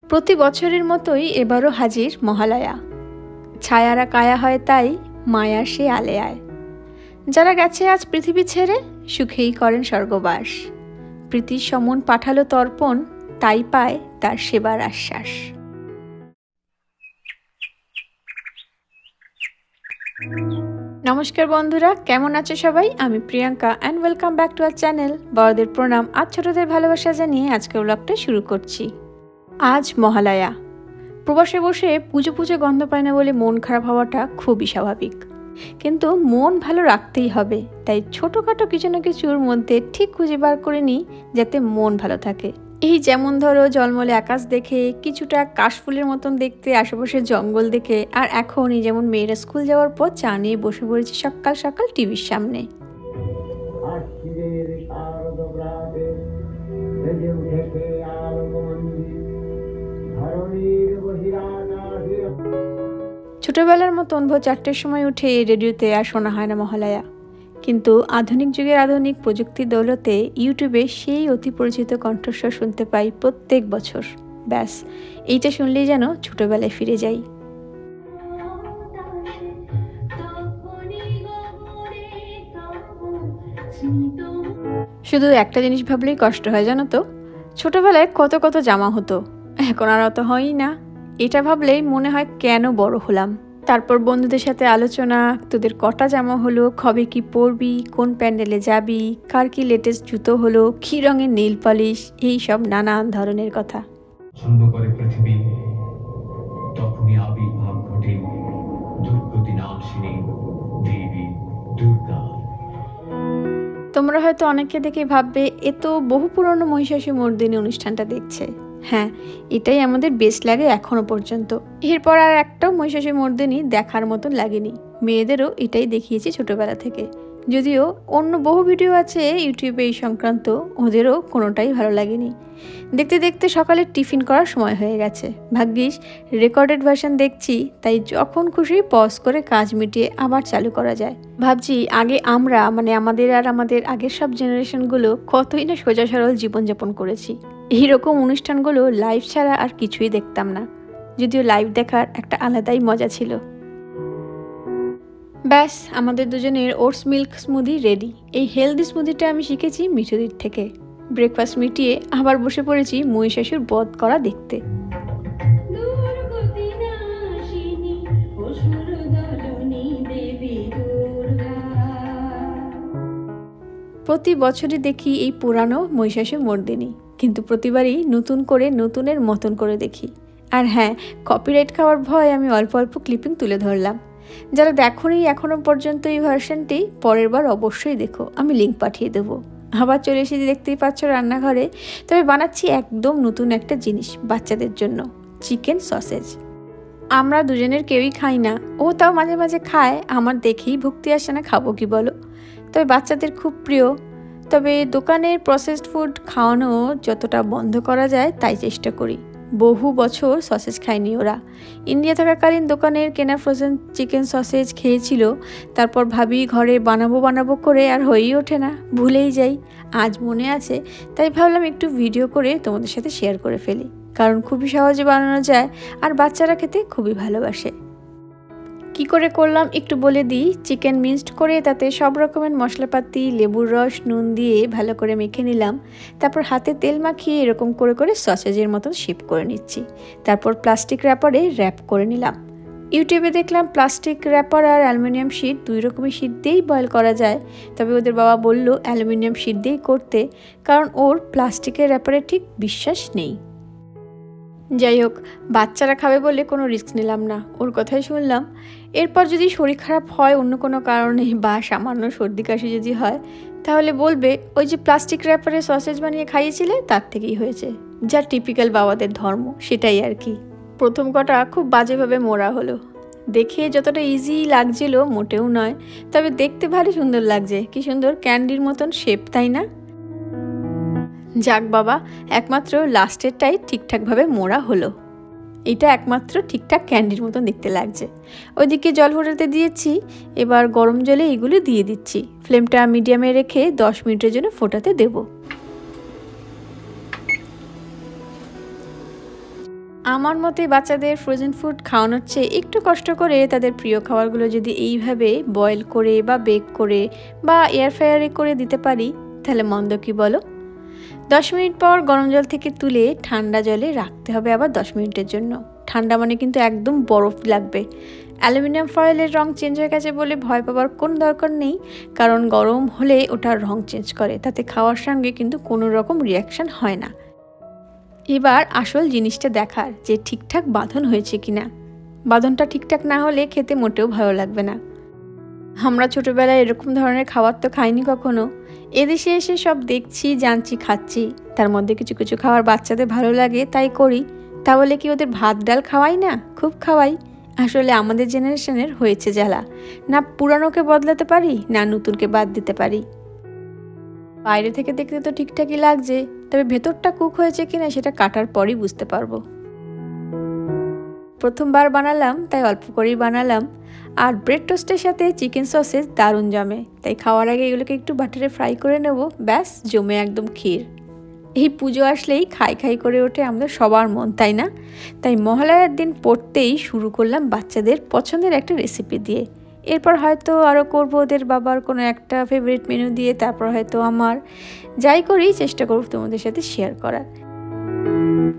প্রতি বছরের মতোই এবারও হাজির মহালয়া। ছায়ারা কায়া হয় তাই মায়ার সে আলেয়ায়। যারা গেছে আজ পৃথিবী ছেড়ে সুখেই করেন স্বর্গবাস। প্রীতির সমন পাঠালো তর্পণ, তাই পায় তার সেবার আশ্বাস। নমস্কার বন্ধুরা, কেমন আছে সবাই? আমি Priyanka and welcome back to our channel. বড়দের প্রণাম আর ছোটদের ভালোবাসা জানিয়ে আজকের ব্লগটা শুরু করছি। আজ মহালয়া। প্রবাসে বসে পুজো গন্ধ পায় না বলে মন খারাপ হওয়াটা খুবই স্বাভাবিক, কিন্তু মন ভালো রাখতেই হবে। তাই ছোটোখাটো কিছু না কিছুর মধ্যে ঠিক খুঁজে বার করে নিই যাতে মন ভালো থাকে। এই যেমন ধরো জলমলে আকাশ দেখে, কিছুটা কাশফুলের মতন দেখতে আশেপাশে জঙ্গল দেখে, আর এখনই যেমন মেয়েরা স্কুল যাওয়ার পর চা নিয়ে বসে পড়েছি সকাল সকাল টিভির সামনে। ছোটবেলার মতন ভোর 4টের সময় উঠে রেডিওতে আর শোনা হয় না মহালয়া, কিন্তু আধুনিক যুগের আধুনিক প্রযুক্তির দৌলতে ইউটিউবে সেই অতি পরিচিত কণ্ঠস্বর শুনতে পাই প্রত্যেক বছর। ব্যাস, এইটা শুনলেই যেন ছোটবেলায় ফিরে যাই। শুধু একটা জিনিস ভাবলেই কষ্ট হয়, জানো তো, ছোটবেলায় কত কত জামা হতো, এখন আর অত হয়ই না। এটা ভাবলেই মনে হয় কেন বড় হলাম। তারপর বন্ধুদের সাথে আলোচনা, তোদের কটা জামা হলো, কবে কি পরবি, কোন প্যান্ডেলে যাবি, কার কি লেটেস্ট জুতো হলো, কি রঙের নেল পলিশ, এই সব নানান ধরনের কথা। ছন্দ করে পৃথিবী, তখনই আবির্ভাব ঘটে দুর্গতি নাশিনী দেবী দুর্গা। তোমরা হয়তো অনেকে দেখে ভাববে এ তো বহু পুরনো মহিষাসুরমর্দিনী অনুষ্ঠানটা দেখছে। হ্যাঁ, এটাই আমাদের বেস্ট লাগে এখনো পর্যন্ত। এরপর আর একটাও মহিষাসুরমর্দিনী দেখার মতন লাগেনি। মেয়েদেরও এটাই দেখিয়েছি ছোটবেলা থেকে, যদিও অন্য বহু ভিডিও আছে ইউটিউবে এই সংক্রান্ত, ওদেরও কোনোটাই ভালো লাগেনি। দেখতে দেখতে সকালে টিফিন করার সময় হয়ে গেছে। ভাগ্যিস রেকর্ডেড ভার্সন দেখছি, তাই যখন খুশি পজ করে কাজ মিটিয়ে আবার চালু করা যায়। ভাবছি আগে আমরা আমাদের আর আমাদের আগের সব জেনারেশনগুলো কতই না সোজা সরল জীবনযাপন করেছি। এইরকম অনুষ্ঠানগুলো লাইভ ছাড়া আর কিছুই দেখতাম না, যদিও লাইভ দেখার একটা আলাদাই মজা ছিল। ব্যাস, আমাদের দুজনের ওটস মিল্ক স্মুদি রেডি। এই হেলদি স্মুদিটা আমি শিখেছি মিঠুদির থেকে। ব্রেকফাস্ট মিটিয়ে আবার বসে পড়েছি মহিষাসুর বধ করা দেখতে। প্রতি বছরই দেখি এই পুরানো মহিষাসুরমর্দিনী, কিন্তু প্রতিবারই নতুন করে নতুনের মতন করে দেখি। আর হ্যাঁ, কপিরাইট খাওয়ার ভয় আমি অল্প অল্প ক্লিপিং তুলে ধরলাম। যারা দেখোনি এখনো পর্যন্ত এই ভার্সনটি, পরের বার অবশ্যই দেখো, আমি লিঙ্ক পাঠিয়ে দেবো। আবার চলে এসেছি, দেখতেই পাচ্ছ রান্নাঘরে। তবে বানাচ্ছি একদম নতুন একটা জিনিস বাচ্চাদের জন্য, চিকেন সসেজ। আমরা দুজনের কেউই খাই না, ও তাও মাঝে মাঝে খায়। আমার দেখেই ভক্তি আসে না, খাবো কি বলো। তবে বাচ্চাদের খুব প্রিয়। তবে দোকানের প্রসেসড ফুড খাওয়ানো যতটা বন্ধ করা যায় তাই চেষ্টা করি। বহু বছর সসেজ খায়নি ওরা। ইন্ডিয়া থাকাকালীন দোকানের কেনা ফ্রোজেন চিকেন সসেজ খেয়েছিল। তারপর ভাবি ঘরে বানাবো করে, আর হয়েই ওঠে না, ভুলেই যাই। আজ মনে আছে, তাই ভাবলাম একটু ভিডিও করে তোমাদের সাথে শেয়ার করে ফেলি, কারণ খুবই সহজে বানানো যায় আর বাচ্চারা খেতে খুবই ভালোবাসে। কি করে করলাম একটু বলে দিই। চিকেন মিক্সড করে তাতে সব রকমের মশলাপাতি, লেবুর রস, নুন দিয়ে ভালো করে মেখে নিলাম। তারপর হাতে তেল মাখিয়ে এরকম করে সসেজের মতন শেপ করে নিচ্ছি। তারপর প্লাস্টিক র্যাপারে র্যাপ করে নিলাম। ইউটিউবে দেখলাম প্লাস্টিক র্যাপার আর অ্যালুমিনিয়াম শিট, দুই রকমের শিট দিয়েই বয়েল করা যায়। তবে ওদের বাবা বলল অ্যালুমিনিয়াম শিট দিয়েই করতে, কারণ ওর প্লাস্টিকের র্যাপারে ঠিক বিশ্বাস নেই। যাই হোক, বাচ্চারা খাবে বলে কোনো রিস্ক নিলাম না, ওর কথাই শুনলাম। এরপর যদি শরীর খারাপ হয় অন্য কোনো কারণে, বা সামান্য সর্দি কাশি যদি হয়, তাহলে বলবে ওই যে প্লাস্টিক র্যাপারে সসেজ বানিয়ে খাইয়েছিলে তার থেকেই হয়েছে। যা টিপিক্যাল বাবাদের ধর্ম, সেটাই আর কি। প্রথম কটা খুব বাজেভাবে মোড়া হলো। দেখে যতটা ইজি লাগছিল মোটেও নয়, তবে দেখতে ভারী সুন্দর লাগছে। কি সুন্দর ক্যান্ডির মতন শেপ, তাই না? যাক বাবা, একমাত্র লাস্টেরটাই ঠিকঠাকভাবে মোড়া হলো। এটা একমাত্র ঠিকঠাক ক্যান্ডির মতন দেখতে লাগছে। ওইদিকে জল ফোটাতে দিয়েছি, এবার গরম জলে এগুলো দিয়ে দিচ্ছি। ফ্লেমটা মিডিয়ামে রেখে 10 মিনিটের জন্য ফোটাতে দেব। আমার মতে বাচ্চাদের ফ্রোজেন ফুড খাওয়ানোর চেয়ে একটু কষ্ট করে তাদের প্রিয় খাবারগুলো যদি এইভাবে বয়েল করে বা বেক করে বা এয়ার ফ্রায়ারে করে দিতে পারি তাহলে মন্দ কি বলো। 10 মিনিট পর গরম জল থেকে তুলে ঠান্ডা জলে রাখতে হবে আবার 10 মিনিটের জন্য। ঠান্ডা মানে কিন্তু একদম বরফ লাগবে। অ্যালুমিনিয়াম ফয়েলের রং চেঞ্জ হয়ে গেছে বলে ভয় পাবার কোনো দরকার নেই, কারণ গরম হলে ওটার রং চেঞ্জ করে, তাতে খাওয়ার সঙ্গে কিন্তু কোনো রকম রিয়াকশান হয় না। এবার আসল জিনিসটা দেখার যে ঠিকঠাক বাঁধন হয়েছে কিনা। বাঁধনটা ঠিকঠাক না হলে খেতে মোটেও ভালো লাগবে না। আমরা ছোটোবেলায় এরকম ধরনের খাবার তো খাইনি কখনো। এদেশে এসে সব দেখছি, জানছি, খাচ্ছি। তার মধ্যে কিছু কিছু খাবার বাচ্চাদের ভালো লাগে তাই করি। তাহলে কি ওদের ভাত ডাল খাওয়াই না? খুব খাওয়াই। আসলে আমাদের জেনারেশনের হয়েছে জ্বালা, না পুরানোকে বদলাতে পারি না নতুনকে বাদ দিতে পারি। বাইরে থেকে দেখতে তো ঠিকঠাকই লাগছে, তবে ভেতরটা কুক হয়েছে কিনা সেটা কাটার পরই বুঝতে পারবো। প্রথমবার বানালাম তাই অল্প করেই বানালাম, আর ব্রেড টোস্টের সাথে চিকেন সসেস দারুণ জমে, তাই খাওয়ার আগে এগুলোকে একটু বাটারে ফ্রাই করে নেব, ব্যাস জমে একদম ক্ষীর। এই পুজো আসলেই খাই খাই করে ওঠে আমাদের সবার মন, তাই না? তাই মহালয়ার দিন পড়তেই শুরু করলাম বাচ্চাদের পছন্দের একটা রেসিপি দিয়ে। এরপর হয়তো আরও করবো ওদের বাবার কোনো একটা ফেভারিট মেনু দিয়ে, তারপর হয়তো আমার। যাই করি চেষ্টা করব তোমাদের সাথে শেয়ার করার।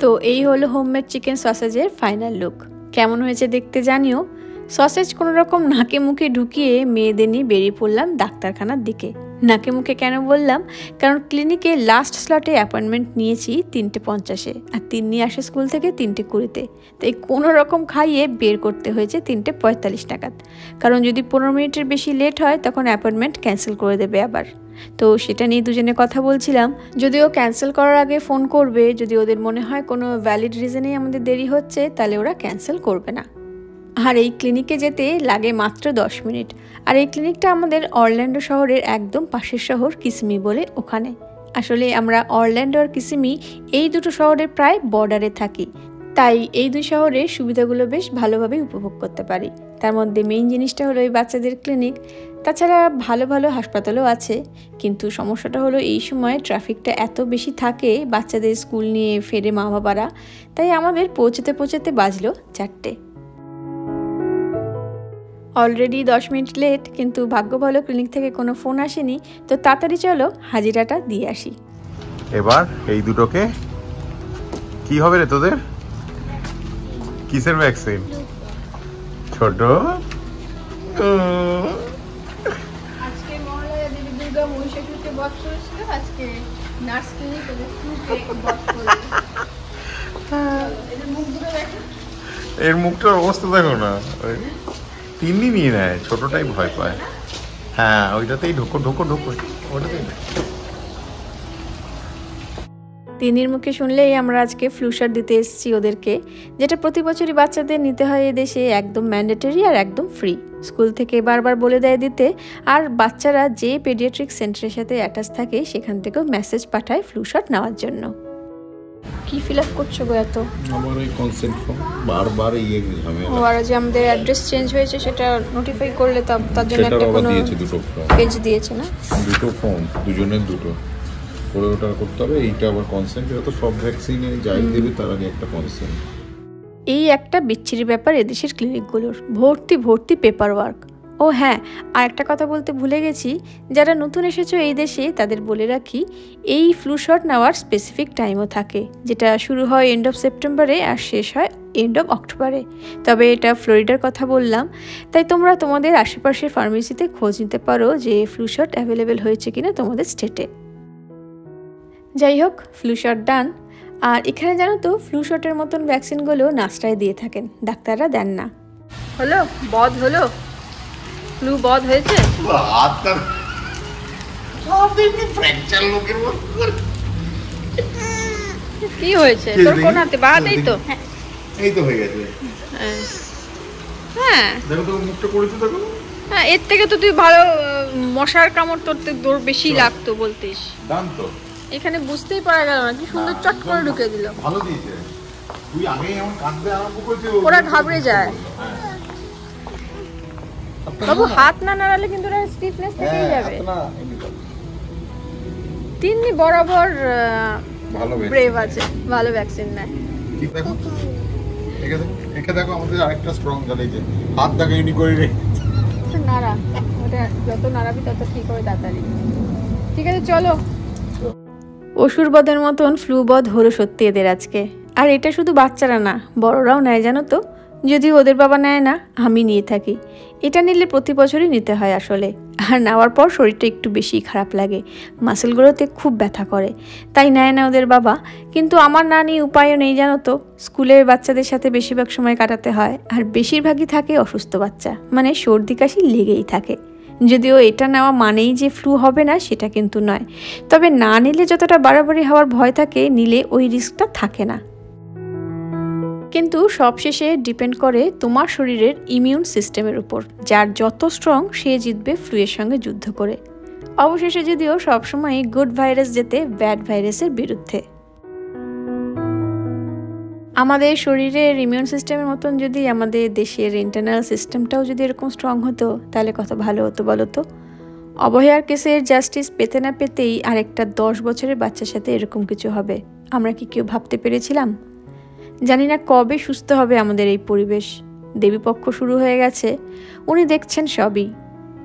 তো এই হলো হোমমেড চিকেন সসেজের ফাইনাল লুক। কেমন হয়েছে দেখতে জানিও। সসেজ কোনো রকম নাকে মুখে ঢুকিয়ে মেয়েদের নিয়ে বেরিয়ে পড়লাম ডাক্তারখানার দিকে। নাকে মুখে কেন বললাম, কারণ ক্লিনিকে লাস্ট স্লটে অ্যাপয়েন্টমেন্ট নিয়েছি 3:50-এ, আর তিন্নি আসে স্কুল থেকে 3:20-তে। তাই কোনো রকম খাইয়ে বের করতে হয়েছে 3:45 নাগাদ, কারণ যদি 15 মিনিটের বেশি লেট হয় তখন অ্যাপয়েন্টমেন্ট ক্যান্সেল করে দেবে আবার। তো সেটা নিয়ে দুজনে কথা বলছিলাম। যদিও ক্যান্সেল করার আগে ফোন করবে, যদি ওদের মনে হয় কোনো ভ্যালিড রিজনেই আমাদের দেরি হচ্ছে তাহলে ওরা ক্যান্সেল করবে না। আর এই ক্লিনিকে যেতে লাগে মাত্র 10 মিনিট। আর এই ক্লিনিকটা আমাদের অরল্যান্ডো শহরের একদম পাশের শহর কিসিমি বলে ওখানে। আসলে আমরা অরল্যান্ডো আর কিসিমি এই দুটো শহরের প্রায় বর্ডারে থাকি, তাই এই দুই শহরের সুবিধাগুলো বেশ ভালোভাবে উপভোগ করতে পারি। তার মধ্যে মেইন জিনিসটা হলো এই বাচ্চাদের ক্লিনিক। তাছাড়া ভালো ভালো হাসপাতালও আছে, কিন্তু সমস্যাটা হলো এই সময় ট্রাফিকটা এত বেশি থাকে, বাচ্চাদের স্কুল নিয়ে ফেরে মা বাবারা, তাই আমাদের পৌঁছতে পৌঁছতে বাজলো 4টে। অলরেডি 10 মিনিট লেট, কিন্তু ভাগ্য ভালো ক্লিনিক থেকে কোনো ফোন আসেনি, তো তাড়াতাড়ি চলো হাজিরাটা দিয়ে আসি। এবার এই দুটোকে কি হবে রে তোদের? কিসের ভ্যাকসিন? ছোট আজকে মহালয়া দেবী দুর্গা মহিষাসুরকে বধ করেছিল, আজকে নার্স ক্লিনিক ওদের ফ্লুকে বধ করবে। এদের মুখ দুটো দেখো, এর মুখটার অবস্থা দেখো না। তিন্নি নিয়ে নেয়, ছোটটাই ভয় পায়। হ্যাঁ ওইটাতেই ঢোকো ঢোকো ঢোকো, ওটাতেই। তিন্নির মুখে শুনলেই আমরা আজকে ফ্লু শট দিতে এসেছি ওদেরকে, যেটা প্রতি বছরই বাচ্চাদের নিতে হয় এদেশে, একদম ম্যান্ডেটরি আর একদম ফ্রি। স্কুল থেকে বারবার বলে দেয় দিতে, আর বাচ্চারা যে পেডিয়াট্রিক সেন্টারের সাথে অ্যাটাচ থাকে সেখান থেকেও মেসেজ পাঠায় ফ্লু শট নেওয়ার জন্য। কি ফিল আপ করছো গো এত? আমার ওই কনসেন্ট ফর্ম বারবার ঝামেলা। ও, আর যে আমাদের অ্যাড্রেস চেঞ্জ হয়েছে সেটা নোটিফাই করলে তার জন্য একটা কোনো দুটো ফর্ম পেজ দিয়েছে না? দুটো ফর্ম, দুজনের দুটো করে ওটা করতে হবে। এইটা আবার কনসেন্ট, এটা তো সব ভ্যাকসিনে যাই দেবে তার আগে একটা কনসেন্ট। এই একটা বিচ্ছিরি ব্যাপার এদেশের ক্লিনিকগুলোর, ভর্তি ভর্তি পেপার ওয়ার্ক। ও হ্যাঁ, আর একটা কথা বলতে ভুলে গেছি, যারা নতুন এসেছো এই দেশে তাদের বলে রাখি, এই ফ্লু শট নেওয়ার স্পেসিফিক টাইমও থাকে, যেটা শুরু হয় এন্ড অফ সেপ্টেম্বরে আর শেষ হয় এন্ড অফ অক্টোবরে। তবে এটা ফ্লোরিডার কথা বললাম, তাই তোমরা তোমাদের আশেপাশের ফার্মেসিতে খোঁজ নিতে পারো যে ফ্লু শট অ্যাভেলেবেল হয়েছে কিনা তোমাদের স্টেটে। যাই হোক, ফ্লু শট ডান। আর এখানে জানো তো, ফ্লু শটের মতন ভ্যাকসিনগুলো নার্সরাই দিয়ে থাকেন, ডাক্তাররা দেন না। হলো বধ হলো, ফ্লু বধ হয়েছে। কি হয়েছে তোর? কোন হাতে? বা হাতেই তো। এই তো হয়ে গেছে। হ্যাঁ দেখো তো মুখটা করেছে, দেখো। হ্যাঁ, এর থেকে তো তুই ভালো মশার কামড় তোরতে দৌড় বেশি লাগতো বলতিস। দাম তো এখানে বুঝতেই পারা গেল না, কি সুন্দর চট করে ঢুকে দিল। ভালো দিয়েছে। তুই আগে এমন কাঁদতে আরম্ভ করেছিস, ওরা ঘাবড়ে যায়। বাবু হাত না নাড়ালে কিন্তু ওরা স্টিফনেস থেকেই যাবে। তিন্নি বরাবর ভালো ব্রেভ আছে, ভালো ভ্যাকসিন নেয়। ঠিক দেখো একে দেখো আমাদের আরেকটা স্ট্রং গেল, এই যে হাত দেখো ইউনি করে রে নাড়া, ওটা যত নাড়াবি তত ঠিক হবে তাড়াতাড়ি। ঠিক আছে চলো। অসুরবধের মতন ফ্লুবধ হলো সত্যি এদের আজকে। আর এটা শুধু বাচ্চারা না, বড়রাও নেয় জানো তো। যদিও ওদের বাবা নেয় না, আমি নিয়ে থাকি। এটা নিলে প্রতি বছরই নিতে হয় আসলে। আর নেওয়ার পর শরীরটা একটু বেশি খারাপ লাগে, মাসেলগুলোতে খুব ব্যথা করে, তাই নেয় না ওদের বাবা। কিন্তু আমার না নিয়ে উপায়ও নেই জানো তো। স্কুলের বাচ্চাদের সাথে বেশিরভাগ সময় কাটাতে হয়, আর বেশিরভাগই থাকে অসুস্থ বাচ্চা, মানে সর্দি কাশি লেগেই থাকে। যদিও এটা নেওয়া মানেই যে ফ্লু হবে না সেটা কিন্তু নয়, তবে না নিলে যতটা বাড়াবাড়ি হওয়ার ভয় থাকে, নিলে ওই রিস্কটা থাকে না। কিন্তু সবশেষে ডিপেন্ড করে তোমার শরীরের ইমিউন সিস্টেমের উপর, যার যত স্ট্রং সে জিতবে ফ্লুয়ের সঙ্গে যুদ্ধ করে। অবশেষে যদিও সবসময় গুড ভাইরাস জেতে ব্যাড ভাইরাসের বিরুদ্ধে। আমাদের শরীরের ইমিউন সিস্টেমের মতন যদি আমাদের দেশের ইন্টারনাল সিস্টেমটাও যদি এরকম স্ট্রং হতো, তাহলে কত ভালো হতো বলো তো। অবহেয়ার কেসের জাস্টিস পেতে না পেতেই আরেকটা 10 বছরের বাচ্চার সাথে এরকম কিছু হবে, আমরা কি কেউ ভাবতে পেরেছিলাম? জানি না কবে সুস্থ হবে আমাদের এই পরিবেশ। দেবীপক্ষ শুরু হয়ে গেছে, উনি দেখছেন সবই,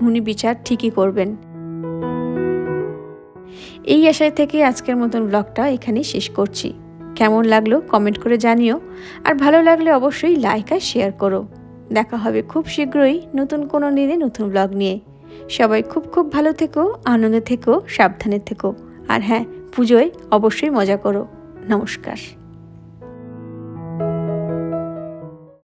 উনি বিচার ঠিকই করবেন। এই আশায় থেকে আজকের মতন ব্লগটা এখানেই শেষ করছি। কেমন লাগলো কমেন্ট করে জানিও, আর ভালো লাগলে অবশ্যই লাইক আর শেয়ার করো। দেখা হবে খুব শীঘ্রই নতুন কোনো দিনে নতুন ব্লগ নিয়ে। সবাই খুব খুব ভালো থেকো, আনন্দে থেকো, সাবধানে থেকো, আর হ্যাঁ, পুজোয় অবশ্যই মজা করো। নমস্কার।